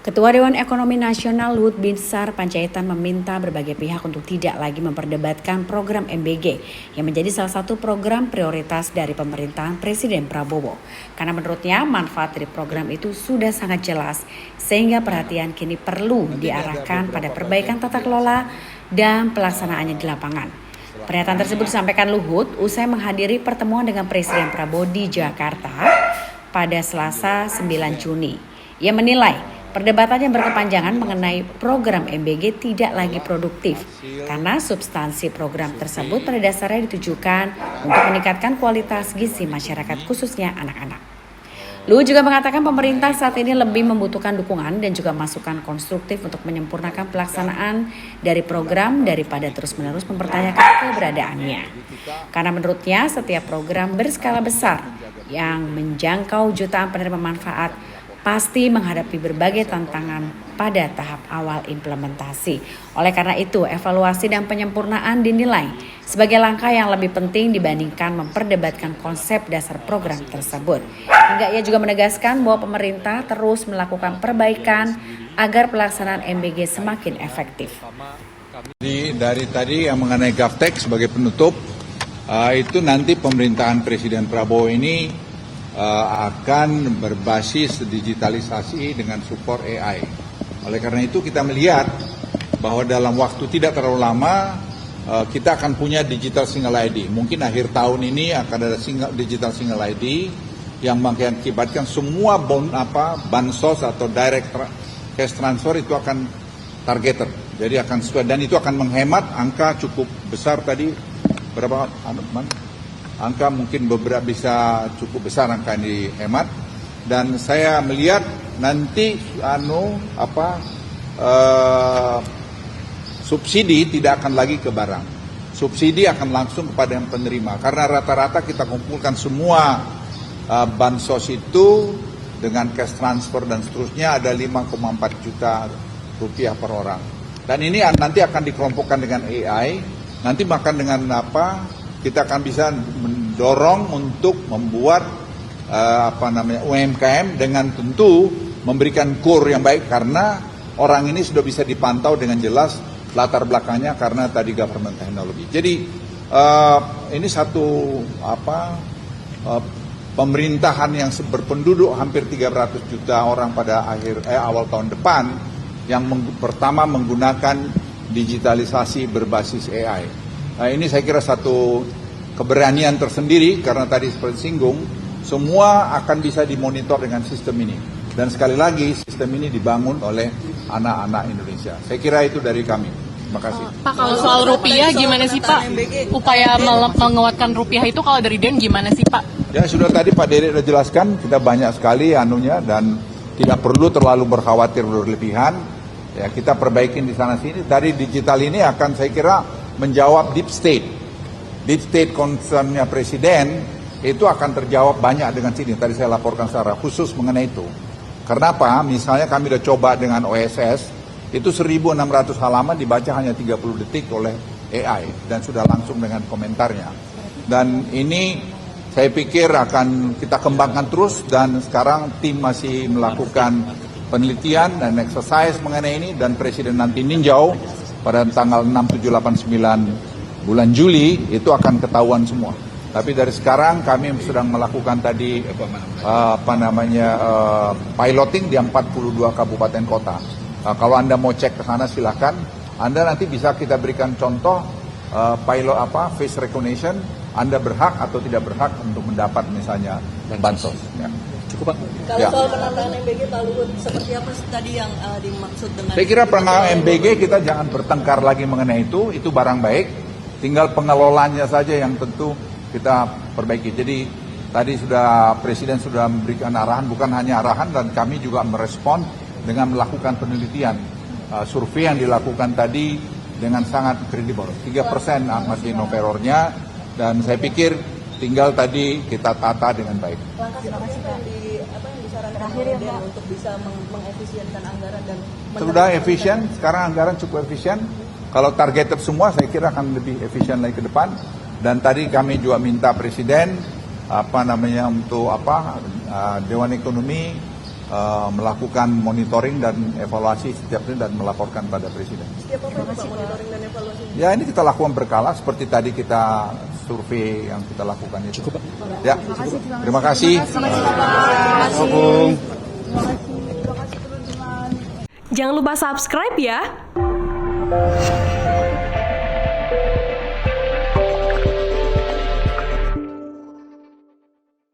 Ketua Dewan Ekonomi Nasional Luhut Binsar Panjaitan meminta berbagai pihak untuk tidak lagi memperdebatkan program MBG yang menjadi salah satu program prioritas dari pemerintahan Presiden Prabowo. Karena menurutnya manfaat dari program itu sudah sangat jelas sehingga perhatian kini perlu diarahkan pada perbaikan tata kelola dan pelaksanaannya di lapangan. Pernyataan tersebut disampaikan Luhut usai menghadiri pertemuan dengan Presiden Prabowo di Jakarta pada Selasa 9 Juni. Ia menilai perdebatan yang berkepanjangan mengenai program MBG tidak lagi produktif karena substansi program tersebut pada dasarnya ditujukan untuk meningkatkan kualitas gizi masyarakat khususnya anak-anak. Luhut juga mengatakan pemerintah saat ini lebih membutuhkan dukungan dan juga masukan konstruktif untuk menyempurnakan pelaksanaan dari program daripada terus-menerus mempertanyakan keberadaannya. Karena menurutnya setiap program berskala besar yang menjangkau jutaan penerima manfaat pasti menghadapi berbagai tantangan pada tahap awal implementasi. Oleh karena itu, evaluasi dan penyempurnaan dinilai sebagai langkah yang lebih penting dibandingkan memperdebatkan konsep dasar program tersebut. Hingga ia juga menegaskan bahwa pemerintah terus melakukan perbaikan agar pelaksanaan MBG semakin efektif. Dari tadi yang mengenai GovTech sebagai penutup, itu nanti pemerintahan Presiden Prabowo ini akan berbasis digitalisasi dengan support AI. Oleh karena itu kita melihat bahwa dalam waktu tidak terlalu lama kita akan punya digital single ID. Mungkin akhir tahun ini akan ada digital single ID yang mengakibatkan semua bansos atau direct cash transfer itu akan targeted. Jadi akan sesuai dan itu akan menghemat angka cukup besar tadi berapa angka mungkin beberapa bisa cukup besar angka yang dihemat dan saya melihat nanti subsidi tidak akan lagi ke barang, subsidi akan langsung kepada yang penerima karena rata-rata kita kumpulkan semua bansos itu dengan cash transfer dan seterusnya ada 5,4 juta rupiah per orang dan ini nanti akan dikelompokkan dengan AI nanti makan dengan kita akan bisa mendorong untuk membuat UMKM dengan tentu memberikan core yang baik karena orang ini sudah bisa dipantau dengan jelas latar belakangnya karena tadi government teknologi. Jadi ini satu pemerintahan yang berpenduduk hampir 300 juta orang pada awal tahun depan yang pertama menggunakan digitalisasi berbasis AI. Nah, ini saya kira satu keberanian tersendiri karena tadi seperti singgung, semua akan bisa dimonitor dengan sistem ini. Dan sekali lagi sistem ini dibangun oleh anak-anak Indonesia. Saya kira itu dari kami. Terima kasih. Pak, kalau soal rupiah gimana sih Pak? Upaya menguatkan rupiah itu kalau dari DEN gimana sih Pak? Ya sudah tadi Pak Dede sudah jelaskan, kita banyak sekali dan tidak perlu terlalu berkhawatir berlebihan. Ya kita perbaikin di sana sini. Tadi digital ini akan saya kira menjawab deep state concernnya Presiden itu akan terjawab banyak dengan sini. Tadi saya laporkan secara khusus mengenai itu. Karena apa? Misalnya kami sudah coba dengan OSS, itu 1.600 halaman dibaca hanya 30 detik oleh AI dan sudah langsung dengan komentarnya. Dan ini saya pikir akan kita kembangkan terus dan sekarang tim masih melakukan penelitian dan exercise mengenai ini dan Presiden nanti ninjau pada tanggal 6, 7, 8, 9 bulan Juli itu akan ketahuan semua. Tapi dari sekarang kami sedang melakukan tadi piloting di 42 kabupaten kota. Kalau Anda mau cek ke sana silakan. Anda nanti bisa kita berikan contoh face recognition. Anda berhak atau tidak berhak untuk mendapat misalnya bansos. Ya. Cukup Pak. Kalau soal penataan MBG Pak Luhut, seperti apa tadi yang dimaksud dengan? Saya kira penataan MBG kita jangan bertengkar lagi mengenai itu barang baik. Tinggal pengelolanya saja yang tentu kita perbaiki. Jadi tadi Presiden sudah memberikan arahan, bukan hanya arahan dan kami juga merespon dengan melakukan penelitian. Survei yang dilakukan tadi dengan sangat kredibel. 3% masih no errornya dan saya pikir tinggal tadi kita tata dengan baik. Langkah seperti apa yang disarankan Presiden untuk bisa mengefisienkan anggaran dan sudah efisien, sekarang anggaran cukup efisien. Kalau targeted semua saya kira akan lebih efisien lagi ke depan. Dan tadi kami juga minta Presiden untuk Dewan Ekonomi melakukan monitoring dan evaluasi setiap ini dan melaporkan pada Presiden. Setiap apa itu Pak monitoring dan evaluasi? Ya ini kita lakukan berkala seperti tadi kita survei yang kita lakukan itu. Ya, terima kasih. Jangan lupa subscribe ya.